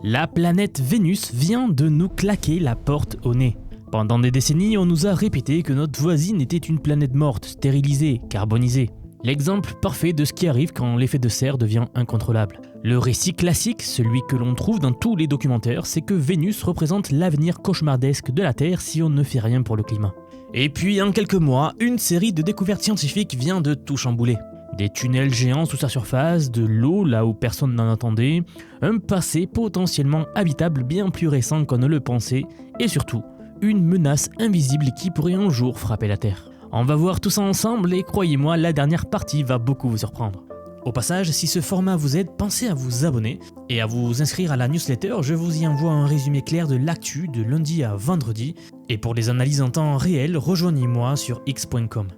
La planète Vénus vient de nous claquer la porte au nez. Pendant des décennies, on nous a répété que notre voisine était une planète morte, stérilisée, carbonisée. L'exemple parfait de ce qui arrive quand l'effet de serre devient incontrôlable. Le récit classique, celui que l'on trouve dans tous les documentaires, c'est que Vénus représente l'avenir cauchemardesque de la Terre si on ne fait rien pour le climat. Et puis en quelques mois, une série de découvertes scientifiques vient de tout chambouler. Des tunnels géants sous sa surface, de l'eau là où personne n'en attendait, un passé potentiellement habitable bien plus récent qu'on ne le pensait, et surtout, une menace invisible qui pourrait un jour frapper la Terre. On va voir tout ça ensemble et croyez-moi, la dernière partie va beaucoup vous surprendre. Au passage, si ce format vous aide, pensez à vous abonner et à vous inscrire à la newsletter, je vous y envoie un résumé clair de l'actu de lundi à vendredi, et pour les analyses en temps réel, rejoignez-moi sur x.com.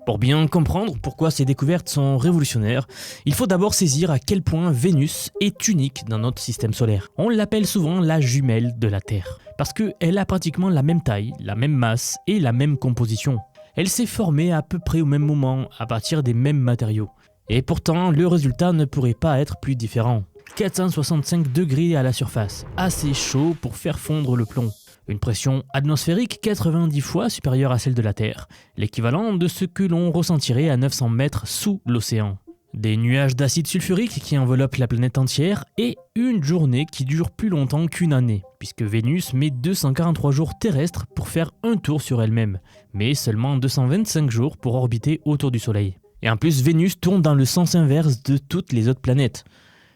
Pour bien comprendre pourquoi ces découvertes sont révolutionnaires, il faut d'abord saisir à quel point Vénus est unique dans notre système solaire. On l'appelle souvent la jumelle de la Terre, parce qu'elle a pratiquement la même taille, la même masse et la même composition. Elle s'est formée à peu près au même moment, à partir des mêmes matériaux. Et pourtant, le résultat ne pourrait pas être plus différent. 465 degrés à la surface, assez chaud pour faire fondre le plomb. Une pression atmosphérique 90 fois supérieure à celle de la Terre, l'équivalent de ce que l'on ressentirait à 900 mètres sous l'océan. Des nuages d'acide sulfurique qui enveloppent la planète entière et une journée qui dure plus longtemps qu'une année, puisque Vénus met 243 jours terrestres pour faire un tour sur elle-même, mais seulement 225 jours pour orbiter autour du Soleil. Et en plus, Vénus tourne dans le sens inverse de toutes les autres planètes.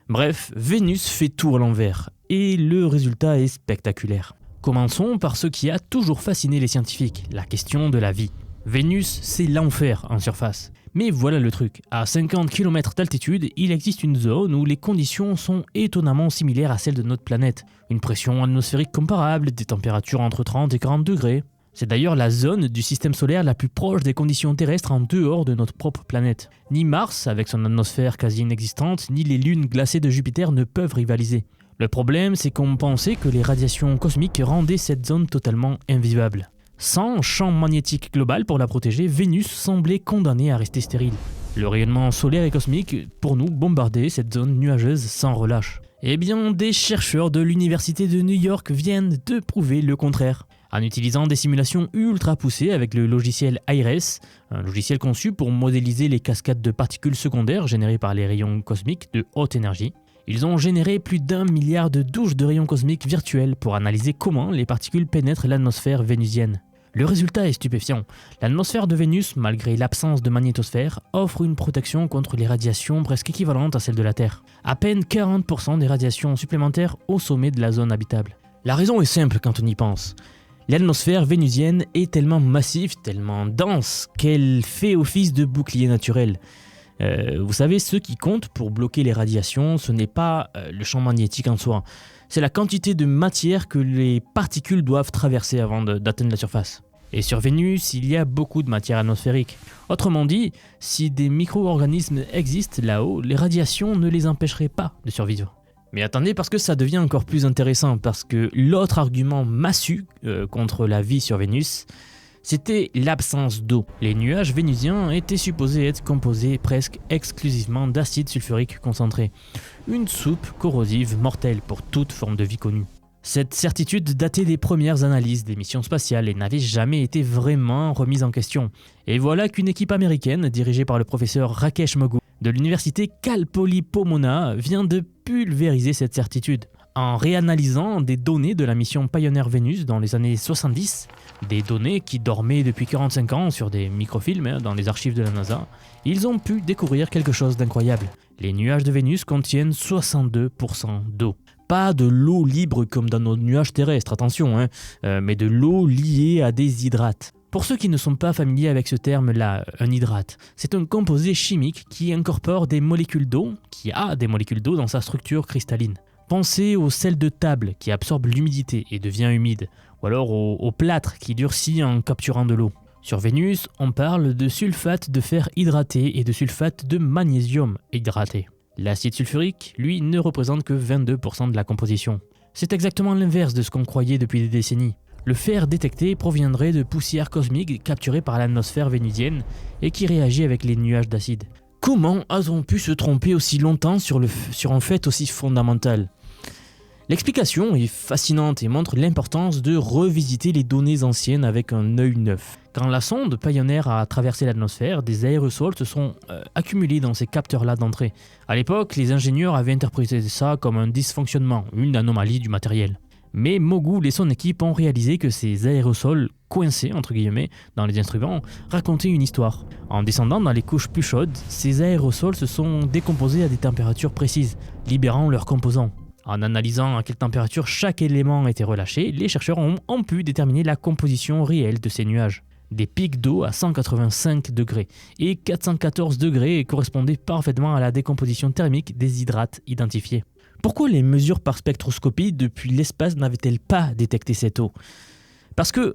Bref, Vénus fait tout à l'envers, et le résultat est spectaculaire. Commençons par ce qui a toujours fasciné les scientifiques, la question de la vie. Vénus, c'est l'enfer en surface. Mais voilà le truc, à 50 km d'altitude, il existe une zone où les conditions sont étonnamment similaires à celles de notre planète. Une pression atmosphérique comparable, des températures entre 30 et 40 degrés. C'est d'ailleurs la zone du système solaire la plus proche des conditions terrestres en dehors de notre propre planète. Ni Mars, avec son atmosphère quasi inexistante, ni les lunes glacées de Jupiter ne peuvent rivaliser. Le problème, c'est qu'on pensait que les radiations cosmiques rendaient cette zone totalement invivable. Sans champ magnétique global pour la protéger, Vénus semblait condamnée à rester stérile. Le rayonnement solaire et cosmique, pour nous, bombardait cette zone nuageuse sans relâche. Eh bien, des chercheurs de l'université de New York viennent de prouver le contraire. En utilisant des simulations ultra poussées avec le logiciel IRES, un logiciel conçu pour modéliser les cascades de particules secondaires générées par les rayons cosmiques de haute énergie, ils ont généré plus d'1 milliard de douches de rayons cosmiques virtuels pour analyser comment les particules pénètrent l'atmosphère vénusienne. Le résultat est stupéfiant. L'atmosphère de Vénus, malgré l'absence de magnétosphère, offre une protection contre les radiations presque équivalente à celle de la Terre. À peine 40% des radiations supplémentaires au sommet de la zone habitable. La raison est simple quand on y pense. L'atmosphère vénusienne est tellement massive, tellement dense, qu'elle fait office de bouclier naturel. Vous savez, ce qui compte pour bloquer les radiations, ce n'est pas le champ magnétique en soi. C'est la quantité de matière que les particules doivent traverser avant d'atteindre la surface. Et sur Vénus, il y a beaucoup de matière atmosphérique. Autrement dit, si des micro-organismes existent là-haut, les radiations ne les empêcheraient pas de survivre. Mais attendez, parce que ça devient encore plus intéressant, parce que l'autre argument massu contre la vie sur Vénus, c'était l'absence d'eau. Les nuages vénusiens étaient supposés être composés presque exclusivement d'acide sulfurique concentré. Une soupe corrosive mortelle pour toute forme de vie connue. Cette certitude datait des premières analyses des missions spatiales et n'avait jamais été vraiment remise en question. Et voilà qu'une équipe américaine, dirigée par le professeur Rakesh Moggu, de l'université Cal Poly Pomona, vient de pulvériser cette certitude. En réanalysant des données de la mission Pioneer Venus dans les années 70, des données qui dormaient depuis 45 ans sur des microfilms dans les archives de la NASA, ils ont pu découvrir quelque chose d'incroyable. Les nuages de Vénus contiennent 62% d'eau. Pas de l'eau libre comme dans nos nuages terrestres, attention, mais de l'eau liée à des hydrates. Pour ceux qui ne sont pas familiers avec ce terme-là, un hydrate, c'est un composé chimique qui incorpore des molécules d'eau, qui a des molécules d'eau dans sa structure cristalline. Pensez au sel de table qui absorbe l'humidité et devient humide, ou alors au plâtre qui durcit en capturant de l'eau. Sur Vénus, on parle de sulfate de fer hydraté et de sulfate de magnésium hydraté. L'acide sulfurique, lui, ne représente que 22% de la composition. C'est exactement l'inverse de ce qu'on croyait depuis des décennies. Le fer détecté proviendrait de poussière cosmique capturée par l'atmosphère vénusienne et qui réagit avec les nuages d'acide. Comment a-t-on pu se tromper aussi longtemps sur un fait aussi fondamental ? L'explication est fascinante et montre l'importance de revisiter les données anciennes avec un œil neuf. Quand la sonde Pioneer a traversé l'atmosphère, des aérosols se sont accumulés dans ces capteurs-là d'entrée. À l'époque, les ingénieurs avaient interprété ça comme un dysfonctionnement, une anomalie du matériel. Mais Mogul et son équipe ont réalisé que ces aérosols coincés, entre guillemets, dans les instruments, racontaient une histoire. En descendant dans les couches plus chaudes, ces aérosols se sont décomposés à des températures précises, libérant leurs composants. En analysant à quelle température chaque élément était relâché, les chercheurs ont pu déterminer la composition réelle de ces nuages. Des pics d'eau à 185 degrés et 414 degrés correspondaient parfaitement à la décomposition thermique des hydrates identifiés. Pourquoi les mesures par spectroscopie depuis l'espace n'avaient-elles pas détecté cette eau ? Parce que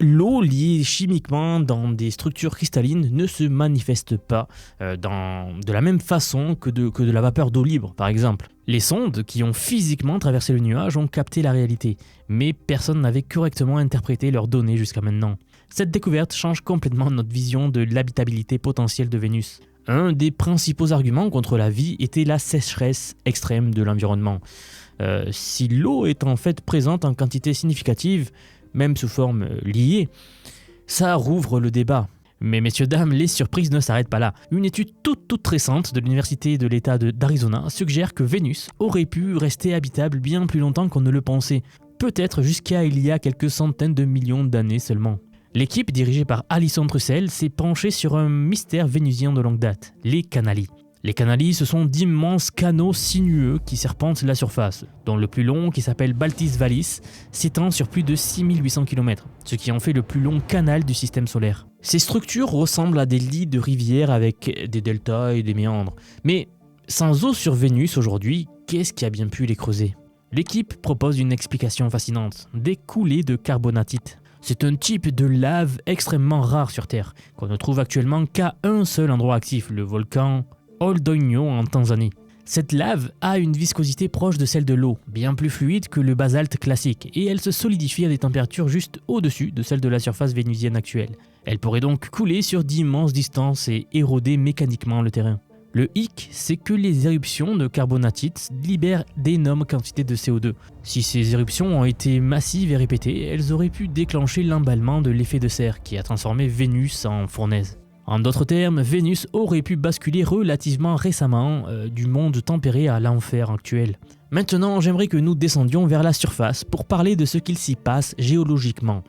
l'eau liée chimiquement dans des structures cristallines ne se manifeste pas de la même façon que de la vapeur d'eau libre, par exemple. Les sondes qui ont physiquement traversé le nuage ont capté la réalité, mais personne n'avait correctement interprété leurs données jusqu'à maintenant. Cette découverte change complètement notre vision de l'habitabilité potentielle de Vénus. Un des principaux arguments contre la vie était la sécheresse extrême de l'environnement. Si l'eau est en fait présente en quantité significative, même sous forme liée, ça rouvre le débat. Mais messieurs, dames, les surprises ne s'arrêtent pas là. Une étude toute récente de l'université de l'État d'Arizona suggère que Vénus aurait pu rester habitable bien plus longtemps qu'on ne le pensait, peut-être jusqu'à il y a quelques centaines de millions d'années seulement. L'équipe dirigée par Alison Trussell s'est penchée sur un mystère vénusien de longue date, les canali. Les canali, ce sont d'immenses canaux sinueux qui serpentent la surface, dont le plus long, qui s'appelle Baltis Vallis, s'étend sur plus de 6800 km, ce qui en fait le plus long canal du système solaire. Ces structures ressemblent à des lits de rivières avec des deltas et des méandres. Mais sans eau sur Vénus aujourd'hui, qu'est-ce qui a bien pu les creuser ? L'équipe propose une explication fascinante, des coulées de carbonatite. C'est un type de lave extrêmement rare sur Terre, qu'on ne trouve actuellement qu'à un seul endroit actif, le volcan Ol Doinyo en Tanzanie. Cette lave a une viscosité proche de celle de l'eau, bien plus fluide que le basalte classique, et elle se solidifie à des températures juste au-dessus de celle de la surface vénusienne actuelle. Elle pourrait donc couler sur d'immenses distances et éroder mécaniquement le terrain. Le hic, c'est que les éruptions de carbonatite libèrent d'énormes quantités de CO2. Si ces éruptions ont été massives et répétées, elles auraient pu déclencher l'emballement de l'effet de serre qui a transformé Vénus en fournaise. En d'autres termes, Vénus aurait pu basculer relativement récemment du monde tempéré à l'enfer actuel. Maintenant, j'aimerais que nous descendions vers la surface pour parler de ce qu'il s'y passe géologiquement.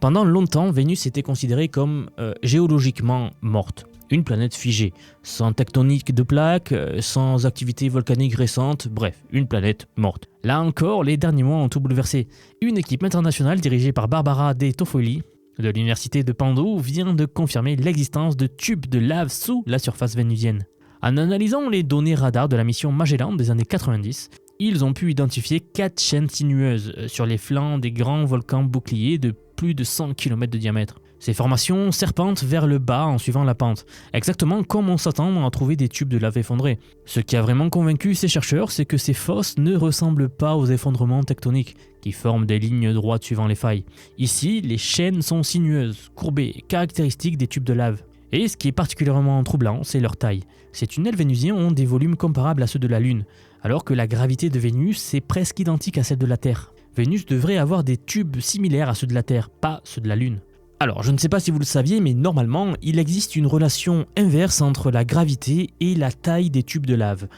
Pendant longtemps, Vénus était considérée comme géologiquement morte. Une planète figée, sans tectonique de plaques, sans activité volcanique récente, bref, une planète morte. Là encore, les derniers mois ont tout bouleversé. Une équipe internationale dirigée par Barbara De Toffoli de l'université de Pando vient de confirmer l'existence de tubes de lave sous la surface vénusienne. En analysant les données radar de la mission Magellan des années 90, ils ont pu identifier 4 chaînes sinueuses sur les flancs des grands volcans boucliers de plus de 100 km de diamètre. Ces formations serpentent vers le bas en suivant la pente, exactement comme on s'attend à trouver des tubes de lave effondrés. Ce qui a vraiment convaincu ces chercheurs, c'est que ces fosses ne ressemblent pas aux effondrements tectoniques, qui forment des lignes droites suivant les failles. Ici, les chaînes sont sinueuses, courbées, caractéristiques des tubes de lave. Et ce qui est particulièrement troublant, c'est leur taille. Ces tunnels vénusiens ont des volumes comparables à ceux de la Lune, alors que la gravité de Vénus est presque identique à celle de la Terre. Vénus devrait avoir des tubes similaires à ceux de la Terre, pas ceux de la Lune. Alors, je ne sais pas si vous le saviez, mais normalement, il existe une relation inverse entre la gravité et la taille des tubes de lave.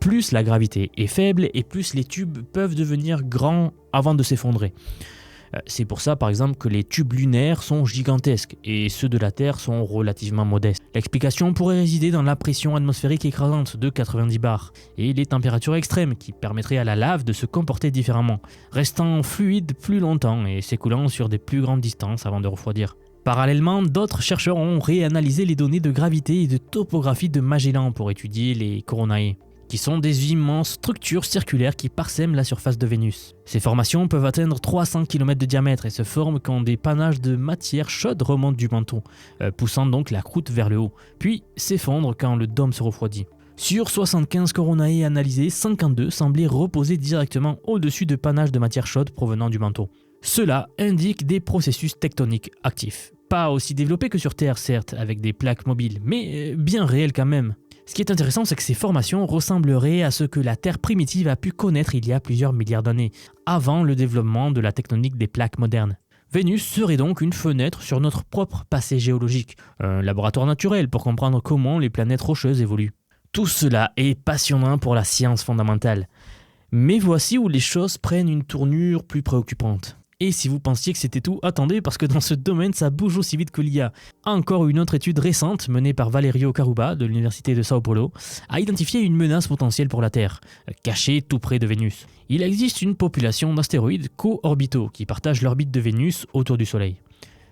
Plus la gravité est faible et plus les tubes peuvent devenir grands avant de s'effondrer. C'est pour ça, par exemple, que les tubes lunaires sont gigantesques et ceux de la Terre sont relativement modestes. L'explication pourrait résider dans la pression atmosphérique écrasante de 90 bars et les températures extrêmes qui permettraient à la lave de se comporter différemment, restant fluide plus longtemps et s'écoulant sur des plus grandes distances avant de refroidir. Parallèlement, d'autres chercheurs ont réanalysé les données de gravité et de topographie de Magellan pour étudier les coronae, qui sont des immenses structures circulaires qui parsèment la surface de Vénus. Ces formations peuvent atteindre 300 km de diamètre et se forment quand des panaches de matière chaude remontent du manteau, poussant donc la croûte vers le haut, puis s'effondrent quand le dôme se refroidit. Sur 75 coronae analysées, 52 semblaient reposer directement au-dessus de panaches de matière chaude provenant du manteau. Cela indique des processus tectoniques actifs. Pas aussi développés que sur Terre, certes, avec des plaques mobiles, mais bien réels quand même. Ce qui est intéressant, c'est que ces formations ressembleraient à ce que la Terre primitive a pu connaître il y a plusieurs milliards d'années, avant le développement de la tectonique des plaques modernes. Vénus serait donc une fenêtre sur notre propre passé géologique, un laboratoire naturel pour comprendre comment les planètes rocheuses évoluent. Tout cela est passionnant pour la science fondamentale. Mais voici où les choses prennent une tournure plus préoccupante. Et si vous pensiez que c'était tout, attendez, parce que dans ce domaine, ça bouge aussi vite que l'IA. Encore une autre étude récente, menée par Valerio Caruba, de l'Université de Sao Paulo, a identifié une menace potentielle pour la Terre, cachée tout près de Vénus. Il existe une population d'astéroïdes co-orbitaux qui partagent l'orbite de Vénus autour du Soleil.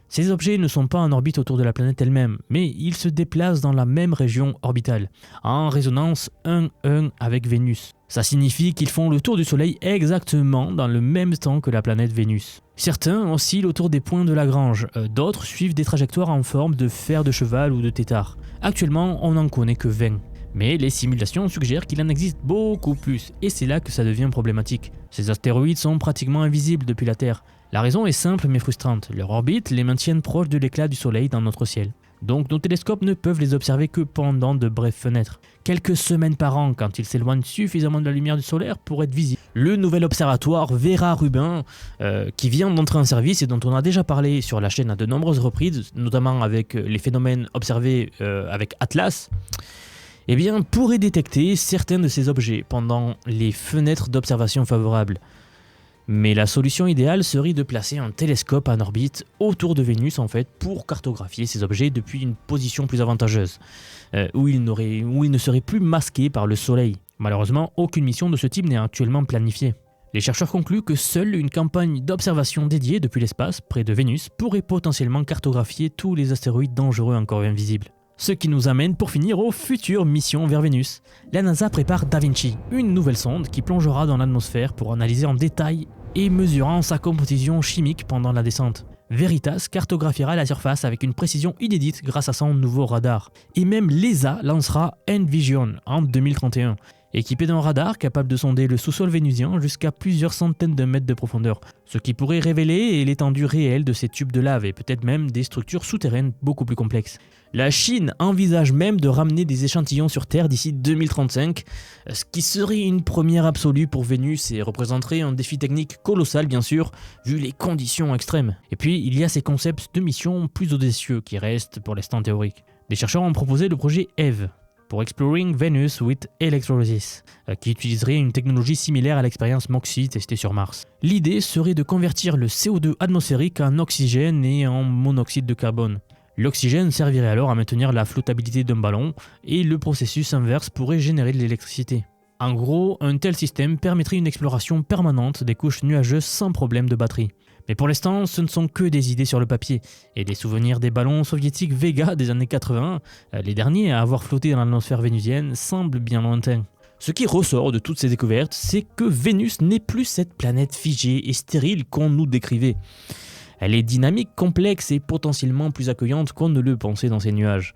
Ces objets ne sont pas en orbite autour de la planète elle-même, mais ils se déplacent dans la même région orbitale, en résonance 1-1 avec Vénus. Ça signifie qu'ils font le tour du Soleil exactement dans le même temps que la planète Vénus. Certains oscillent autour des points de Lagrange, d'autres suivent des trajectoires en forme de fer de cheval ou de tétard. Actuellement, on n'en connaît que 20. Mais les simulations suggèrent qu'il en existe beaucoup plus, et c'est là que ça devient problématique. Ces astéroïdes sont pratiquement invisibles depuis la Terre. La raison est simple mais frustrante, leur orbite les maintient proches de l'éclat du Soleil dans notre ciel. Donc nos télescopes ne peuvent les observer que pendant de brèves fenêtres. Quelques semaines par an, quand ils s'éloignent suffisamment de la lumière du solaire pour être visibles. Le nouvel observatoire Vera-Rubin, qui vient d'entrer en service et dont on a déjà parlé sur la chaîne à de nombreuses reprises, notamment avec les phénomènes observés avec Atlas, eh bien, pourrait détecter certains de ces objets pendant les fenêtres d'observation favorables. Mais la solution idéale serait de placer un télescope en orbite autour de Vénus en fait pour cartographier ces objets depuis une position plus avantageuse, où ils ne seraient plus masqués par le Soleil. Malheureusement, aucune mission de ce type n'est actuellement planifiée. Les chercheurs concluent que seule une campagne d'observation dédiée depuis l'espace, près de Vénus, pourrait potentiellement cartographier tous les astéroïdes dangereux encore invisibles. Ce qui nous amène pour finir aux futures missions vers Vénus. La NASA prépare Da Vinci, une nouvelle sonde qui plongera dans l'atmosphère pour analyser en détail et mesurant sa composition chimique pendant la descente. Veritas cartographiera la surface avec une précision inédite grâce à son nouveau radar. Et même l'ESA lancera Envision en 2031, équipé d'un radar capable de sonder le sous-sol vénusien jusqu'à plusieurs centaines de mètres de profondeur, ce qui pourrait révéler l'étendue réelle de ces tubes de lave et peut-être même des structures souterraines beaucoup plus complexes. La Chine envisage même de ramener des échantillons sur Terre d'ici 2035, ce qui serait une première absolue pour Vénus et représenterait un défi technique colossal bien sûr, vu les conditions extrêmes. Et puis il y a ces concepts de missions plus audacieux qui restent pour l'instant théoriques. Des chercheurs ont proposé le projet EVE, pour Exploring Venus with Electrolysis, qui utiliserait une technologie similaire à l'expérience MOXIE testée sur Mars. L'idée serait de convertir le CO2 atmosphérique en oxygène et en monoxyde de carbone. L'oxygène servirait alors à maintenir la flottabilité d'un ballon et le processus inverse pourrait générer de l'électricité. En gros, un tel système permettrait une exploration permanente des couches nuageuses sans problème de batterie. Mais pour l'instant, ce ne sont que des idées sur le papier, et des souvenirs des ballons soviétiques Vega des années 80, les derniers à avoir flotté dans l'atmosphère vénusienne, semblent bien lointains. Ce qui ressort de toutes ces découvertes, c'est que Vénus n'est plus cette planète figée et stérile qu'on nous décrivait. Elle est dynamique, complexe et potentiellement plus accueillante qu'on ne le pensait dans ses nuages.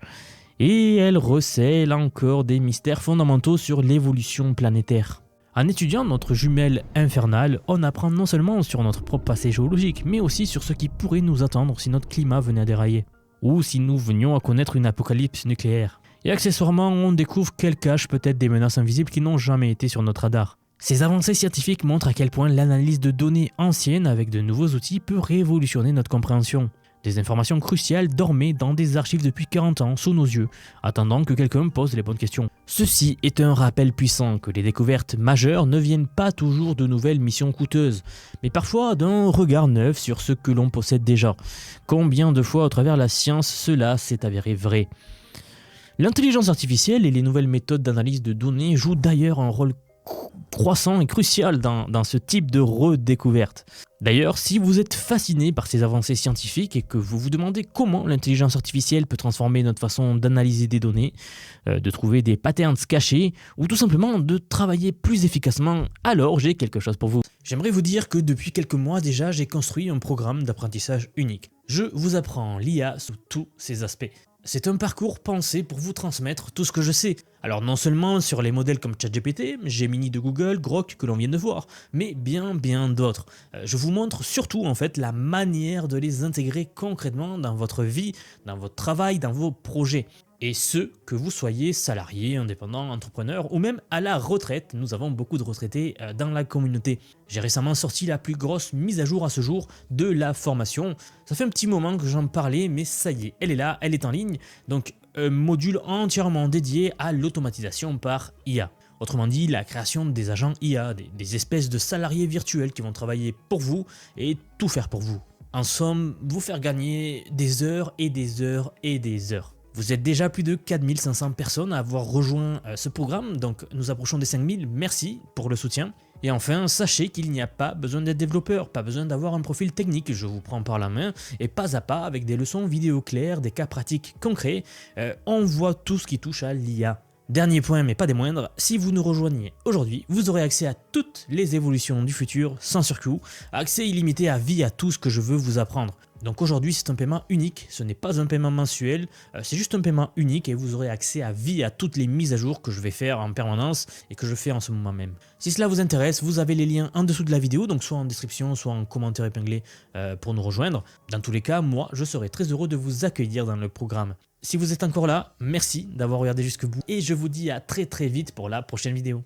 Et elle recèle encore des mystères fondamentaux sur l'évolution planétaire. En étudiant notre jumelle infernale, on apprend non seulement sur notre propre passé géologique, mais aussi sur ce qui pourrait nous attendre si notre climat venait à dérailler, ou si nous venions à connaître une apocalypse nucléaire. Et accessoirement, on découvre qu'elle cache peut-être des menaces invisibles qui n'ont jamais été sur notre radar. Ces avancées scientifiques montrent à quel point l'analyse de données anciennes avec de nouveaux outils peut révolutionner notre compréhension. Des informations cruciales dormaient dans des archives depuis 40 ans sous nos yeux, attendant que quelqu'un pose les bonnes questions. Ceci est un rappel puissant que les découvertes majeures ne viennent pas toujours de nouvelles missions coûteuses, mais parfois d'un regard neuf sur ce que l'on possède déjà. Combien de fois au travers la science cela s'est avéré vrai ? L'intelligence artificielle et les nouvelles méthodes d'analyse de données jouent d'ailleurs un rôle croissant et crucial dans ce type de redécouverte. D'ailleurs, si vous êtes fasciné par ces avancées scientifiques et que vous vous demandez comment l'intelligence artificielle peut transformer notre façon d'analyser des données, de trouver des patterns cachés ou tout simplement de travailler plus efficacement, alors j'ai quelque chose pour vous. J'aimerais vous dire que depuis quelques mois déjà, j'ai construit un programme d'apprentissage unique. Je vous apprends l'IA sous tous ses aspects. C'est un parcours pensé pour vous transmettre tout ce que je sais. Alors non seulement sur les modèles comme ChatGPT, Gemini de Google, Grok que l'on vient de voir, mais bien d'autres. Je vous montre surtout en fait la manière de les intégrer concrètement dans votre vie, dans votre travail, dans vos projets. Et ce, que vous soyez salarié, indépendant, entrepreneur ou même à la retraite, nous avons beaucoup de retraités dans la communauté. J'ai récemment sorti la plus grosse mise à jour à ce jour de la formation. Ça fait un petit moment que j'en parlais, mais ça y est, elle est là, elle est en ligne. Donc un module entièrement dédié à l'automatisation par IA. Autrement dit, la création des agents IA, des espèces de salariés virtuels qui vont travailler pour vous et tout faire pour vous. En somme, vous faire gagner des heures et des heures et des heures. Vous êtes déjà plus de 4500 personnes à avoir rejoint ce programme, donc nous approchons des 5000, merci pour le soutien. Et enfin, sachez qu'il n'y a pas besoin d'être développeur, pas besoin d'avoir un profil technique, je vous prends par la main, et pas à pas, avec des leçons vidéo claires, des cas pratiques concrets, on voit tout ce qui touche à l'IA. Dernier point, mais pas des moindres, si vous nous rejoignez aujourd'hui, vous aurez accès à toutes les évolutions du futur sans surcoût, accès illimité à vie à tout ce que je veux vous apprendre. Donc aujourd'hui c'est un paiement unique, ce n'est pas un paiement mensuel, c'est juste un paiement unique et vous aurez accès à vie à toutes les mises à jour que je vais faire en permanence et que je fais en ce moment même. Si cela vous intéresse, vous avez les liens en dessous de la vidéo, donc soit en description, soit en commentaire épinglé pour nous rejoindre. Dans tous les cas, moi je serai très heureux de vous accueillir dans le programme. Si vous êtes encore là, merci d'avoir regardé jusqu'au bout et je vous dis à très vite pour la prochaine vidéo.